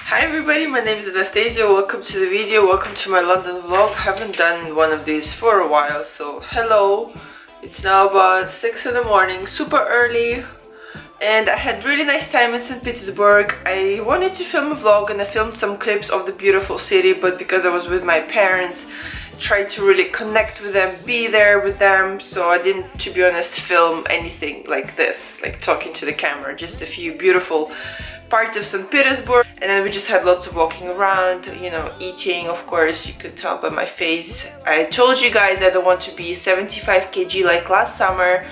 Hi everybody, my name is Anastasia. Welcome to the video. Welcome to my London vlog. I haven't done one of these for a while, so hello. It's now about 6 in the morning, super early, and I had really nice time in St. Petersburg. I wanted to film a vlog and I filmed some clips of the beautiful city, but because I was with my parents, tried to really connect with them, be there with them, so I didn't, to be honest, film anything like this, like talking to the camera, just a few beautiful part of St. Petersburg, and then we just had lots of walking around, you know, eating. Of course, you could tell by my face. I told you guys I don't want to be 75 kg like last summer,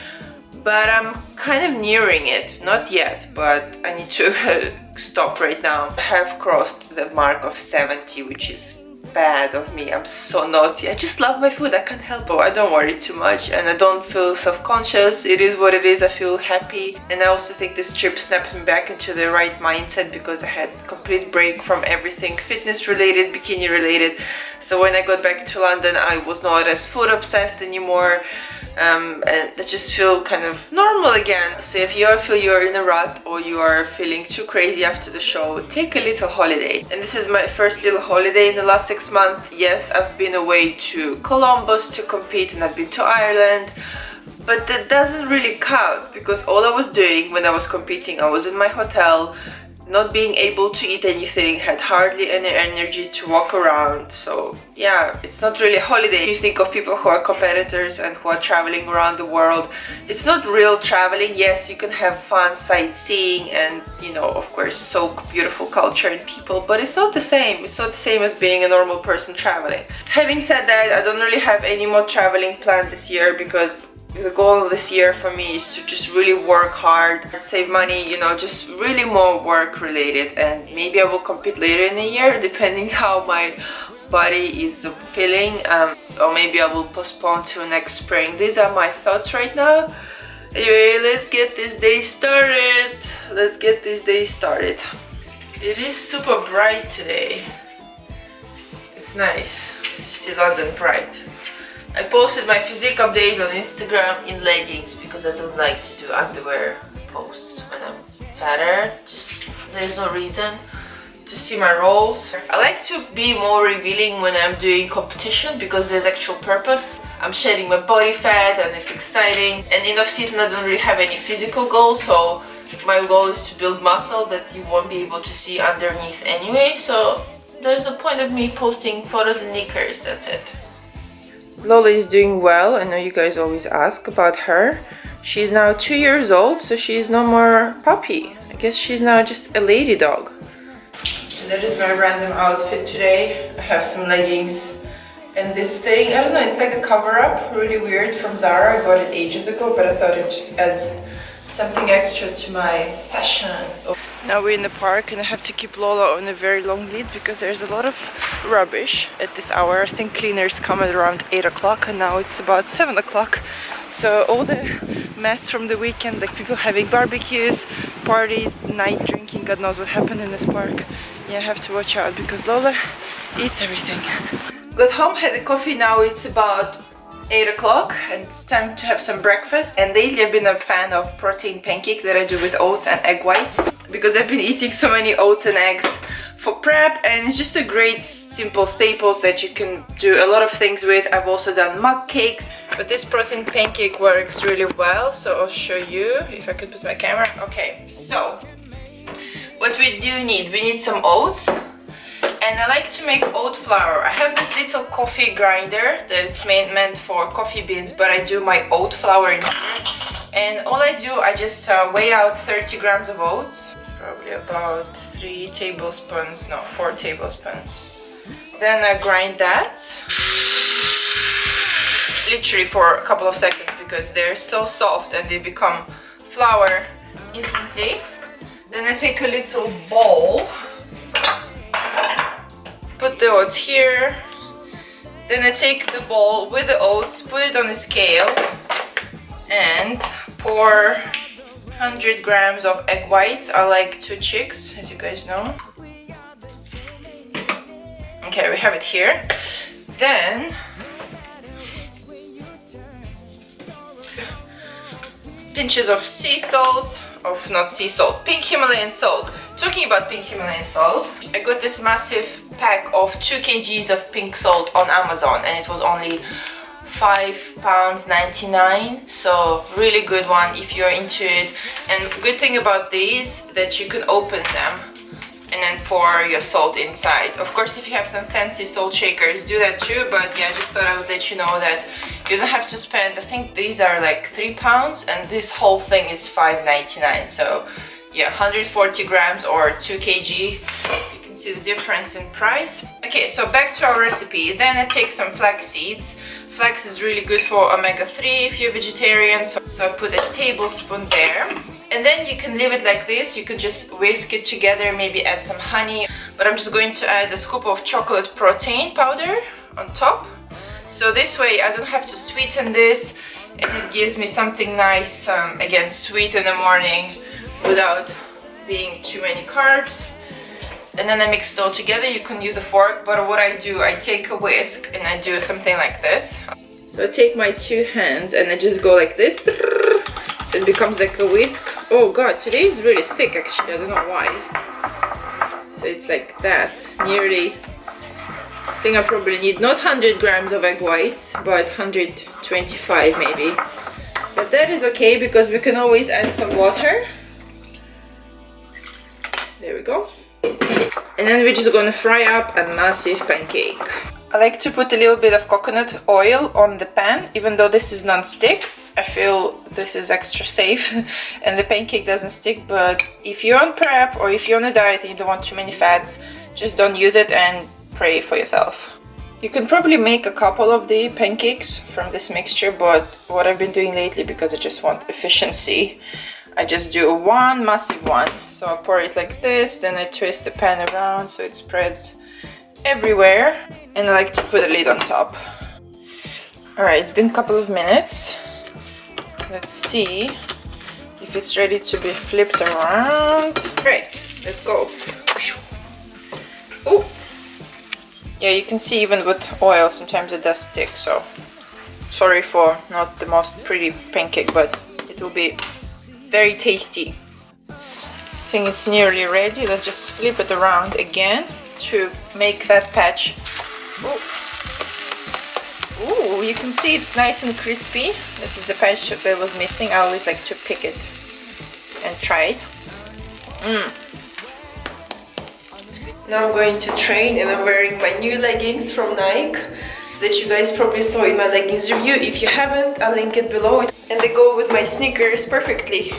but I'm kind of nearing it. Not yet, but I need to stop right now. I have crossed the mark of 70, which is bad of me. I'm so naughty. I just love my food. I can't help it. I don't worry too much and I don't feel self-conscious. It is what it is. I feel happy, and I also think this trip snapped me back into the right mindset because I had complete break from everything fitness related, bikini related. So when I got back to London, I was not as food obsessed anymore. And I just feel kind of normal again. So if you feel you're in a rut or you are feeling too crazy after the show, take a little holiday. And this is my first little holiday in the last 6 months. Yes, I've been away to Columbus to compete and I've been to Ireland, but that doesn't really count because all I was doing when I was competing, I was in my hotel, not being able to eat anything, had hardly any energy to walk around. So yeah, it's not really a holiday. If you think of people who are competitors and who are traveling around the world, it's not real traveling. Yes, you can have fun sightseeing and, you know, of course, soak beautiful culture and people, but it's not the same. It's not the same as being a normal person traveling. Having said that, I don't really have any more traveling planned this year because the goal this year for me is to just really work hard, save money, you know, just really more work related, and maybe I will compete later in the year depending how my body is feeling, or maybe I will postpone to next spring. These are my thoughts right now. Anyway, let's get this day started. It is super bright today. It's nice. It's just London bright. I posted my physique update on Instagram in leggings because I don't like to do underwear posts when I'm fatter. Just there's no reason to see my rolls. I like to be more revealing when I'm doing competition because there's actual purpose. I'm shedding my body fat and it's exciting. And in off-season I don't really have any physical goals, so my goal is to build muscle that you won't be able to see underneath anyway. So there's no point of me posting photos in knickers, that's it. Lola is doing well. I know you guys always ask about her. She's now 2 years old, so she's no more puppy. I guess she's now just a lady dog. And that is my random outfit today. I have some leggings and this thing. I don't know, it's like a cover-up, really weird, from Zara. I got it ages ago, but I thought it just adds something extra to my fashion. Now we're in the park and I have to keep Lola on a very long lead because there's a lot of rubbish at this hour. I think cleaners come at around 8 o'clock and now it's about 7 o'clock. So all the mess from the weekend, like people having barbecues, parties, night drinking, God knows what happened in this park. Yeah, I have to watch out because Lola eats everything. Got home, had a coffee, now it's about 8 o'clock and it's time to have some breakfast. And lately I've been a fan of protein pancake that I do with oats and egg whites because I've been eating so many oats and eggs for prep, and it's just a great simple staples that you can do a lot of things with. I've also done mug cakes, but this protein pancake works really well, so I'll show you if I could put my camera. Okay, so what we do need, we need some oats. And I like to make oat flour. I have this little coffee grinder that's meant for coffee beans, but I do my oat flour in here. And all I do, I just weigh out 30 grams of oats. Probably about 4 tablespoons. Then I grind that. Literally for a couple of seconds because they're so soft and they become flour instantly. Then I take a little bowl. Put the oats here, then I take the bowl with the oats, put it on a scale and pour 100 grams of egg whites. I like 2 chicks, as you guys know. Okay, we have it here. Then pinches of sea salt, of not sea salt, pink Himalayan salt, Talking about pink Himalayan salt, I got this massive pack of 2 kgs of pink salt on Amazon, and it was only £5.99, so really good one if you're into it. And good thing about these, that you can open them and then pour your salt inside. Of course, if you have some fancy salt shakers, do that too, but yeah, just thought I would let you know that you don't have to spend, I think these are like £3, and this whole thing is £5.99, so yeah, 140 grams or 2 kg. You can see the difference in price. Okay, so back to our recipe. Then I take some flax seeds. Flax is really good for omega-3 if you're vegetarian, so I put a tablespoon there. And then you can leave it like this. You could just whisk it together, maybe add some honey. But I'm just going to add a scoop of chocolate protein powder on top. So this way I don't have to sweeten this, and it gives me something nice, again, sweet in the morning without being too many carbs. And then I mix it all together. You can use a fork, but what I do, I take a whisk and I do something like this. So I take my 2 hands and I just go like this, so it becomes like a whisk. Oh god, today is really thick actually, I don't know why. So it's like that, nearly. I think I probably need not 100 grams of egg whites, but 125 maybe. But that is okay because we can always add some water. There we go. And then we're just gonna fry up a massive pancake. I like to put a little bit of coconut oil on the pan, even though this is non-stick. I feel this is extra safe and the pancake doesn't stick, but if you're on prep or if you're on a diet and you don't want too many fats, just don't use it and pray for yourself. You can probably make a couple of the pancakes from this mixture, but what I've been doing lately, because I just want efficiency, I just do one massive one. So I pour it like this, then I twist the pan around so it spreads everywhere, and I like to put a lid on top. Alright, it's been a couple of minutes. Let's see if it's ready to be flipped around. Great, let's go. Oh, yeah, you can see even with oil sometimes it does stick, so sorry for not the most pretty pancake, but it will be very tasty. I think it's nearly ready. Let's just flip it around again to make that patch. Ooh, you can see it's nice and crispy. This is the patch that was missing. I always like to pick it and try it. Now I'm going to train, and I'm wearing my new leggings from Nike that you guys probably saw in my leggings review. If you haven't, I'll link it below, and they go with my sneakers perfectly.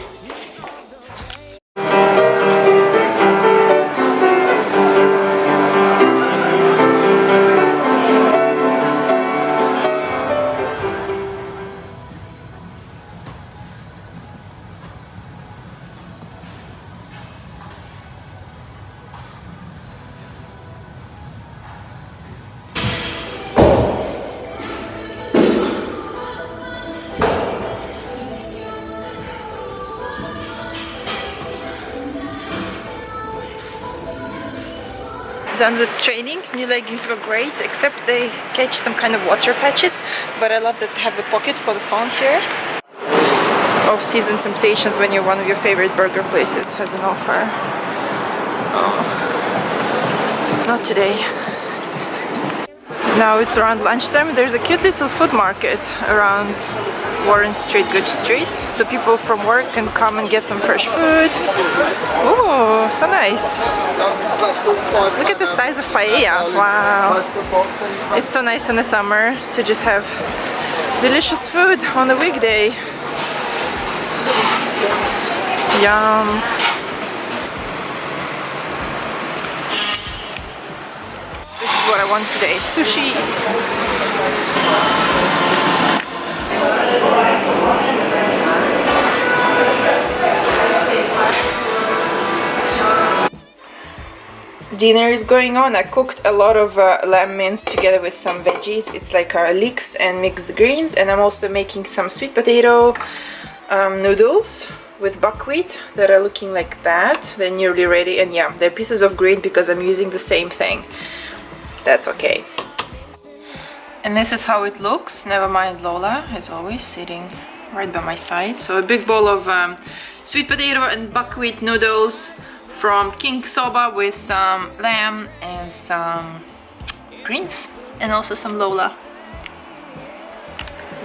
Done with training. New leggings were great, except they catch some kind of water patches, but I love that they have the pocket for the phone here. Off-season temptations when you're one of your favorite burger places has an offer. Oh, not today. Now it's around lunchtime. There's a cute little food market around Warren Street, Good Street, so people from work can come and get some fresh food. Oh, so nice. Look at the size of paella. Wow. It's so nice in the summer to just have delicious food on a weekday. Yum. This is what I want today. Sushi. Dinner is going on. I cooked a lot of lamb mince together with some veggies. It's like leeks and mixed greens, and I'm also making some sweet potato noodles with buckwheat that are looking like that. They're nearly ready, and yeah, they're pieces of green because I'm using the same thing. That's okay. And this is how it looks. Never mind Lola is always sitting right by my side. So a big bowl of sweet potato and buckwheat noodles from King Soba with some lamb and some greens and also some Lola.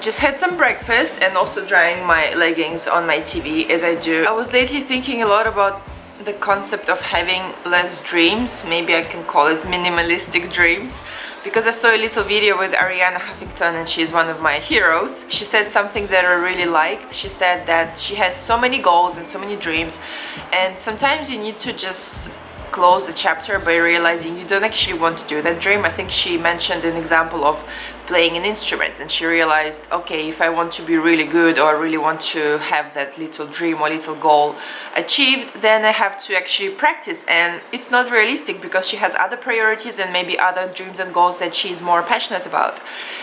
Just had some breakfast and also drying my leggings on my TV as I do. I was lately thinking a lot about the concept of having less dreams. Maybe I can call it minimalistic dreams, because I saw a little video with Arianna Huffington and she's one of my heroes. She said something that I really liked. She said that she has so many goals and so many dreams, and sometimes you need to just close the chapter by realizing you don't actually want to do that dream. I think she mentioned an example of playing an instrument, and she realized, okay, if I want to be really good or really want to have that little dream or little goal achieved, then I have to actually practice, and it's not realistic because she has other priorities and maybe other dreams and goals that she's more passionate about.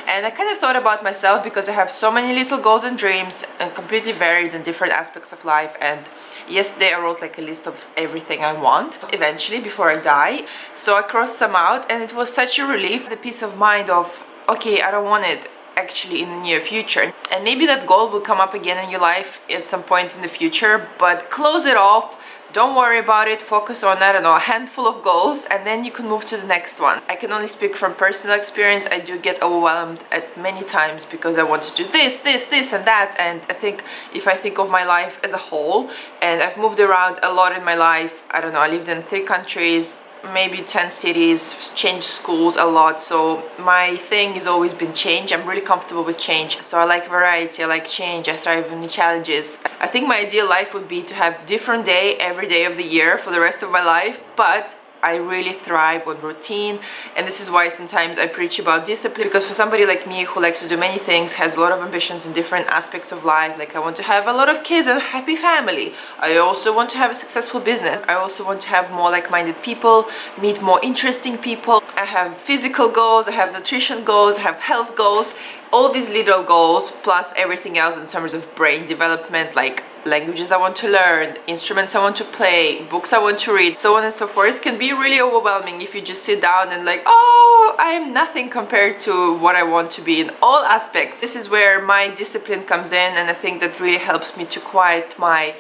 And I kind of thought about myself, because I have so many little goals and dreams and completely varied in different aspects of life. And yesterday I wrote like a list of everything I want eventually before I die. So I crossed some out, and it was such a relief, the peace of mind of, okay, I don't want it actually in the near future. And maybe that goal will come up again in your life at some point in the future, but close it off. Don't worry about it. Focus on, I don't know, a handful of goals, and then you can move to the next one. I can only speak from personal experience. I do get overwhelmed at many times because I want to do this, and that. And I think if I think of my life as a whole, and I've moved around a lot in my life, I don't know, I lived in 3 countries, maybe 10 cities, changed schools a lot. So my thing has always been change. I'm really comfortable with change. So I like variety, I like change, I thrive in new challenges. I think my ideal life would be to have different day every day of the year for the rest of my life, but I really thrive on routine, and this is why sometimes I preach about discipline, because for somebody like me who likes to do many things, has a lot of ambitions in different aspects of life, like I want to have a lot of kids and a happy family, I also want to have a successful business, I also want to have more like-minded people, meet more interesting people, I have physical goals, I have nutrition goals, I have health goals, all these little goals plus everything else in terms of brain development, like languages I want to learn, instruments I want to play, books I want to read, so on and so forth, can be really overwhelming if you just sit down and like, oh, I am nothing compared to what I want to be in all aspects. This is where my discipline comes in, and I think that really helps me to quiet my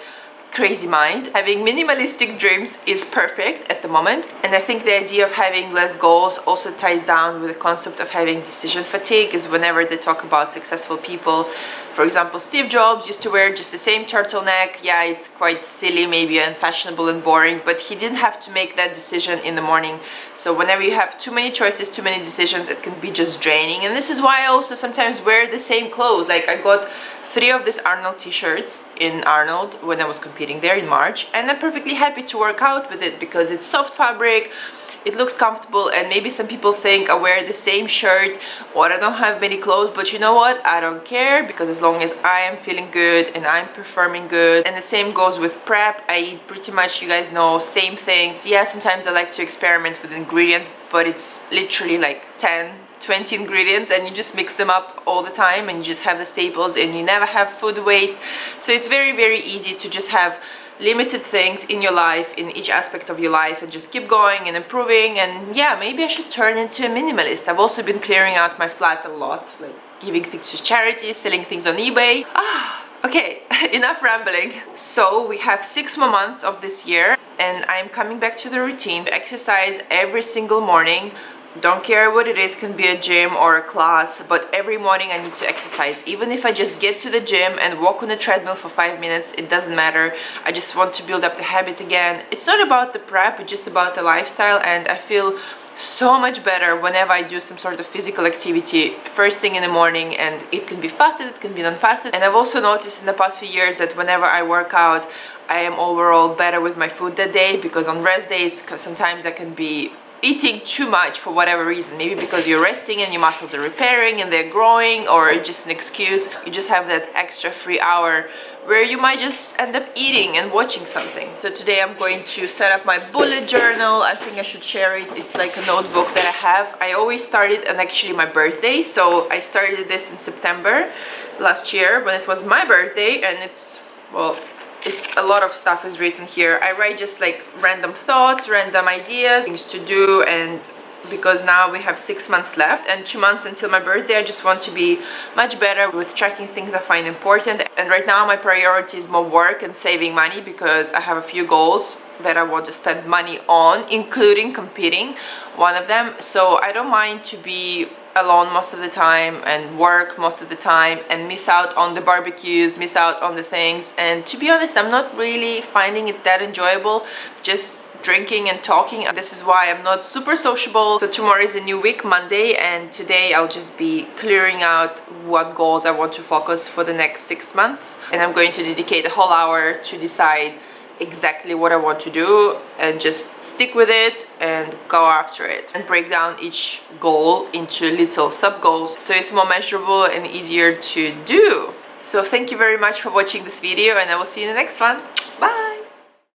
crazy mind. Having minimalistic dreams is perfect at the moment, and I think the idea of having less goals also ties down with the concept of having decision fatigue. Is whenever they talk about successful people, for example, Steve Jobs used to wear just the same turtleneck. Yeah, it's quite silly, maybe unfashionable and boring, but he didn't have to make that decision in the morning. So whenever you have too many choices, too many decisions, it can be just draining. And this is why I also sometimes wear the same clothes. Like I got 3 of these Arnold t-shirts in Arnold when I was competing there in March, and I'm perfectly happy to work out with it because it's soft fabric, it looks comfortable, and maybe some people think I wear the same shirt or I don't have many clothes, but you know what, I don't care, because as long as I am feeling good and I'm performing good. And the same goes with prep. I eat pretty much, you guys know, same things. Yeah, sometimes I like to experiment with ingredients, but it's literally like 10-20 ingredients, and you just mix them up all the time, and you just have the staples, and you never have food waste. So it's very easy to just have limited things in your life, in each aspect of your life, and just keep going and improving. And yeah, maybe I should turn into a minimalist. I've also been clearing out my flat a lot, like giving things to charity, selling things on eBay. Okay, enough rambling. So we have 6 more months of this year, and I'm coming back to the routine. Exercise every single morning. Don't care what it is, can be a gym or a class, but every morning I need to exercise. Even if I just get to the gym and walk on the treadmill for 5 minutes, it doesn't matter. I just want to build up the habit again. It's not about the prep, it's just about the lifestyle, and I feel so much better whenever I do some sort of physical activity first thing in the morning, and it can be fasted, it can be non-fasted. And I've also noticed in the past few years that whenever I work out, I am overall better with my food that day, because on rest days, sometimes I can be eating too much for whatever reason, maybe because you're resting and your muscles are repairing and they're growing, or it's just an excuse. You just have that extra free hour where you might just end up eating and watching something. So today I'm going to set up my bullet journal. I think I should share it. It's like a notebook that I have. I always started on actually my birthday, so I started this in September last year when it was my birthday, and it's, well, it's a lot of stuff is written here. I write just like random thoughts, random ideas, things to do, and because now we have 6 months left and 2 months until my birthday. I just want to be much better with tracking things I find important, and right now my priority is more work and saving money because I have a few goals that I want to spend money on, including competing, one of them. So I don't mind to be alone most of the time and work most of the time and miss out on the barbecues, miss out on the things. And to be honest, I'm not really finding it that enjoyable just drinking and talking. This is why I'm not super sociable. So tomorrow is a new week, Monday, and today I'll just be clearing out what goals I want to focus for the next 6 months, and I'm going to dedicate a whole hour to decide exactly what I want to do and just stick with it and go after it and break down each goal into little sub goals so it's more measurable and easier to do. So thank you very much for watching this video, and I will see you in the next one. Bye.